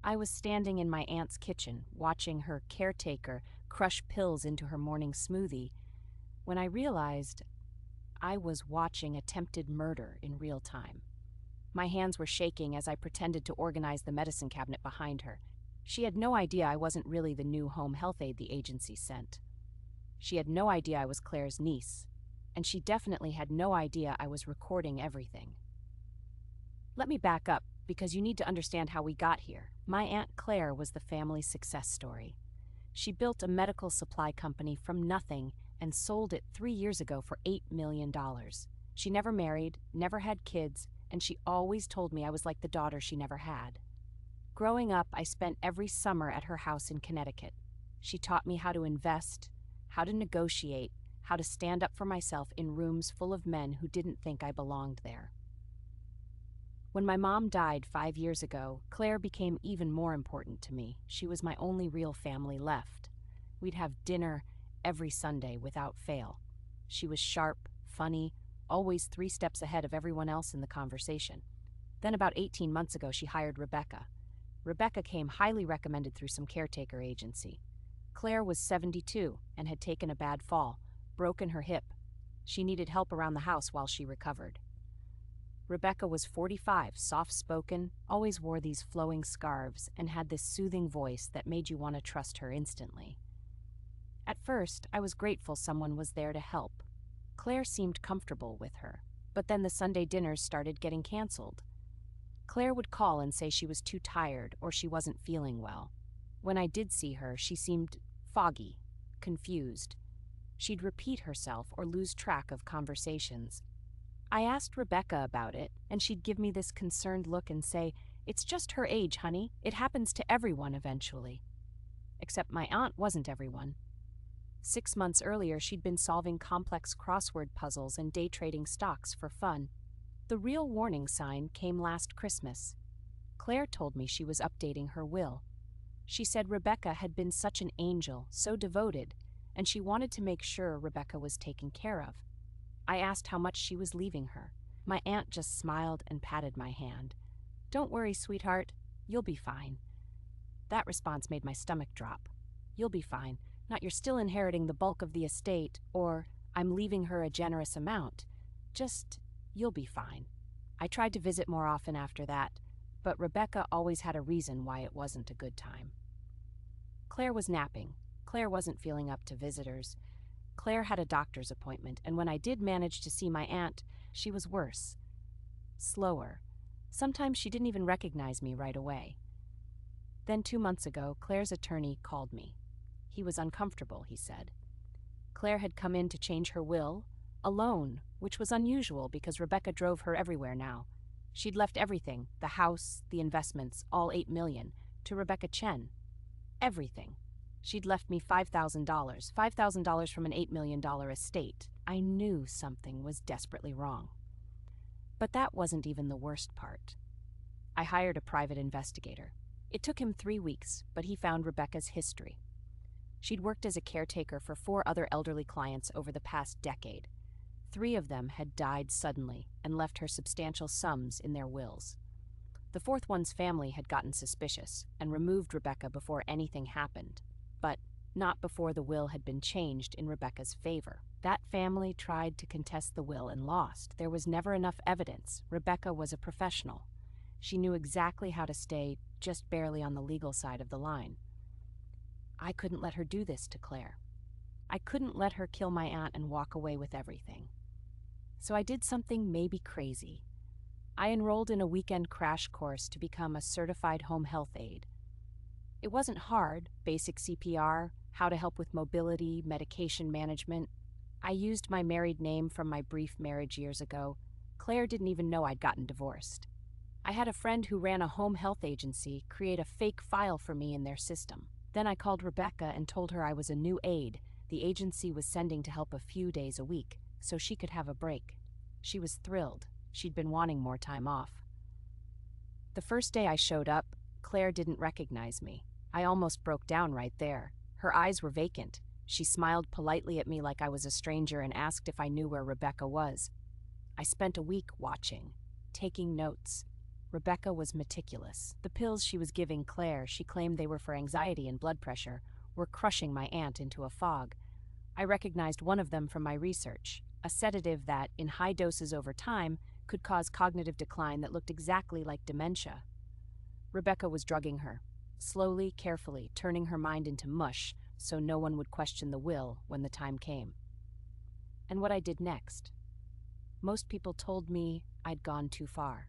I was standing in my aunt's kitchen, watching her caretaker crush pills into her morning smoothie, when I realized I was watching attempted murder in real time. My hands were shaking as I pretended to organize the medicine cabinet behind her. She had no idea I wasn't really the new home health aide the agency sent. She had no idea I was Claire's niece, and she definitely had no idea I was recording everything. Let me back up, because you need to understand how we got here. My Aunt Claire was the family's success story. She built a medical supply company from nothing and sold it 3 years ago for $8 million. She never married, never had kids, and she always told me I was like the daughter she never had. Growing up, I spent every summer at her house in Connecticut. She taught me how to invest, how to negotiate, how to stand up for myself in rooms full of men who didn't think I belonged there. When my mom died 5 years ago, Claire became even more important to me. She was my only real family left. We'd have dinner every Sunday without fail. She was sharp, funny, always 3 steps ahead of everyone else in the conversation. Then about 18 months ago, she hired Rebecca. Rebecca came highly recommended through some caretaker agency. Claire was 72 and had taken a bad fall, broken her hip. She needed help around the house while she recovered. Rebecca was 45, soft-spoken, always wore these flowing scarves, and had this soothing voice that made you want to trust her instantly. At first, I was grateful someone was there to help. Claire seemed comfortable with her, but then the Sunday dinners started getting canceled. Claire would call and say she was too tired or she wasn't feeling well. When I did see her, she seemed foggy, confused. She'd repeat herself or lose track of conversations. I asked Rebecca about it, and she'd give me this concerned look and say, "It's just her age, honey. It happens to everyone eventually." Except my aunt wasn't everyone. 6 months earlier, she'd been solving complex crossword puzzles and day trading stocks for fun. The real warning sign came last Christmas. Claire told me she was updating her will. She said Rebecca had been such an angel, so devoted, and she wanted to make sure Rebecca was taken care of. I asked how much she was leaving her. My aunt just smiled and patted my hand. "Don't worry, sweetheart. You'll be fine." That response made my stomach drop. "You'll be fine. Not you're still inheriting the bulk of the estate, or I'm leaving her a generous amount. Just, you'll be fine." I tried to visit more often after that, but Rebecca always had a reason why it wasn't a good time. Claire was napping. Claire wasn't feeling up to visitors. Claire had a doctor's appointment, and when I did manage to see my aunt, she was worse. Slower. Sometimes she didn't even recognize me right away. Then 2 months ago, Claire's attorney called me. He was uncomfortable, he said. Claire had come in to change her will, alone, which was unusual because Rebecca drove her everywhere now. She'd left everything, the house, the investments, all $8 million, to Rebecca Chen. Everything. She'd left me $5,000 from an $8 million estate. I knew something was desperately wrong. But that wasn't even the worst part. I hired a private investigator. It took him 3 weeks, but he found Rebecca's history. She'd worked as a caretaker for 4 other elderly clients over the past decade. 3 of them had died suddenly and left her substantial sums in their wills. The 4th one's family had gotten suspicious and removed Rebecca before anything happened, but not before the will had been changed in Rebecca's favor. That family tried to contest the will and lost. There was never enough evidence. Rebecca was a professional. She knew exactly how to stay just barely on the legal side of the line. I couldn't let her do this to Claire. I couldn't let her kill my aunt and walk away with everything. So I did something maybe crazy. I enrolled in a weekend crash course to become a certified home health aide. It wasn't hard, basic CPR, how to help with mobility, medication management. I used my married name from my brief marriage years ago. Claire didn't even know I'd gotten divorced. I had a friend who ran a home health agency create a fake file for me in their system. Then I called Rebecca and told her I was a new aide the agency was sending to help a few days a week, so she could have a break. She was thrilled. She'd been wanting more time off. The first day I showed up, Claire didn't recognize me. I almost broke down right there. Her eyes were vacant. She smiled politely at me like I was a stranger and asked if I knew where Rebecca was. I spent a week watching, taking notes. Rebecca was meticulous. The pills she was giving Claire, she claimed they were for anxiety and blood pressure, were crushing my aunt into a fog. I recognized one of them from my research, a sedative that, in high doses over time, could cause cognitive decline that looked exactly like dementia. Rebecca was drugging her, slowly, carefully, turning her mind into mush so no one would question the will when the time came. And what I did next? Most people told me I'd gone too far.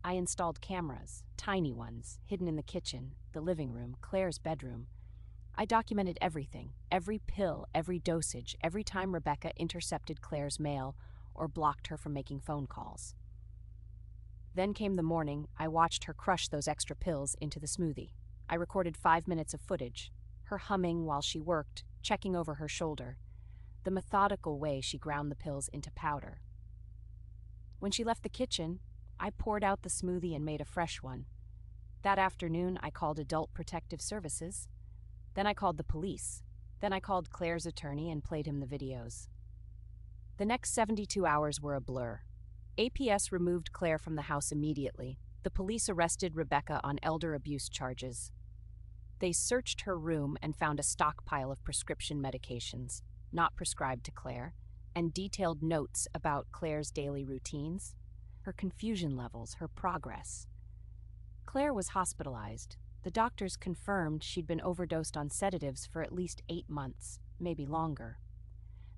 I installed cameras, tiny ones, hidden in the kitchen, the living room, Claire's bedroom. I documented everything, every pill, every dosage, every time Rebecca intercepted Claire's mail or blocked her from making phone calls. Then came the morning I watched her crush those extra pills into the smoothie. I recorded 5 minutes of footage, her humming while she worked, checking over her shoulder, the methodical way she ground the pills into powder. When she left the kitchen, I poured out the smoothie and made a fresh one. That afternoon, I called Adult Protective Services. Then I called the police. Then I called Claire's attorney and played him the videos. The next 72 hours were a blur. APS removed Claire from the house immediately. The police arrested Rebecca on elder abuse charges. They searched her room and found a stockpile of prescription medications, not prescribed to Claire, and detailed notes about Claire's daily routines, her confusion levels, her progress. Claire was hospitalized. The doctors confirmed she'd been overdosed on sedatives for at least 8 months, maybe longer.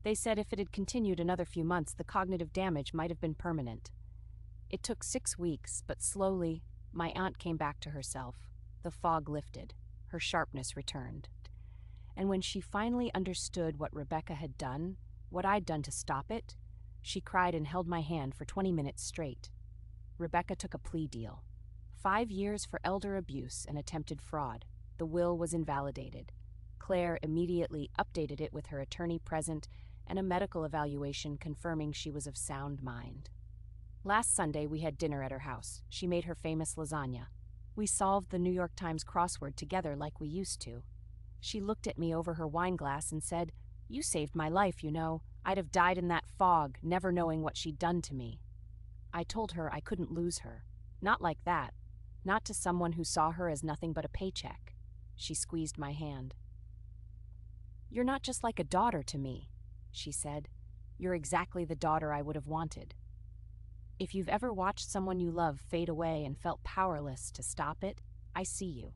They said if it had continued another few months, the cognitive damage might have been permanent. It took 6 weeks, but slowly, my aunt came back to herself. The fog lifted. Her sharpness returned. And when she finally understood what Rebecca had done, what I'd done to stop it, she cried and held my hand for 20 minutes straight. Rebecca took a plea deal. 5 years for elder abuse and attempted fraud. The will was invalidated. Claire immediately updated it with her attorney present and a medical evaluation confirming she was of sound mind. Last Sunday, we had dinner at her house. She made her famous lasagna. We solved the New York Times crossword together like we used to. She looked at me over her wine glass and said, "You saved my life, you know. I'd have died in that fog, never knowing what she'd done to me." I told her I couldn't lose her. Not like that. Not to someone who saw her as nothing but a paycheck. She squeezed my hand. "You're not just like a daughter to me," she said. "You're exactly the daughter I would have wanted." If you've ever watched someone you love fade away and felt powerless to stop it, I see you.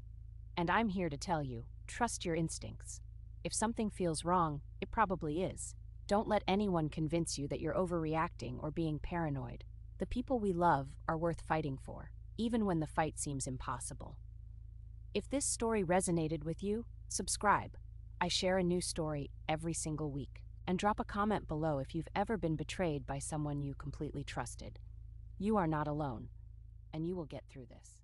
And I'm here to tell you, trust your instincts. If something feels wrong, it probably is. Don't let anyone convince you that you're overreacting or being paranoid. The people we love are worth fighting for, even when the fight seems impossible. If this story resonated with you, subscribe. I share a new story every single week. And drop a comment below if you've ever been betrayed by someone you completely trusted. You are not alone, and you will get through this.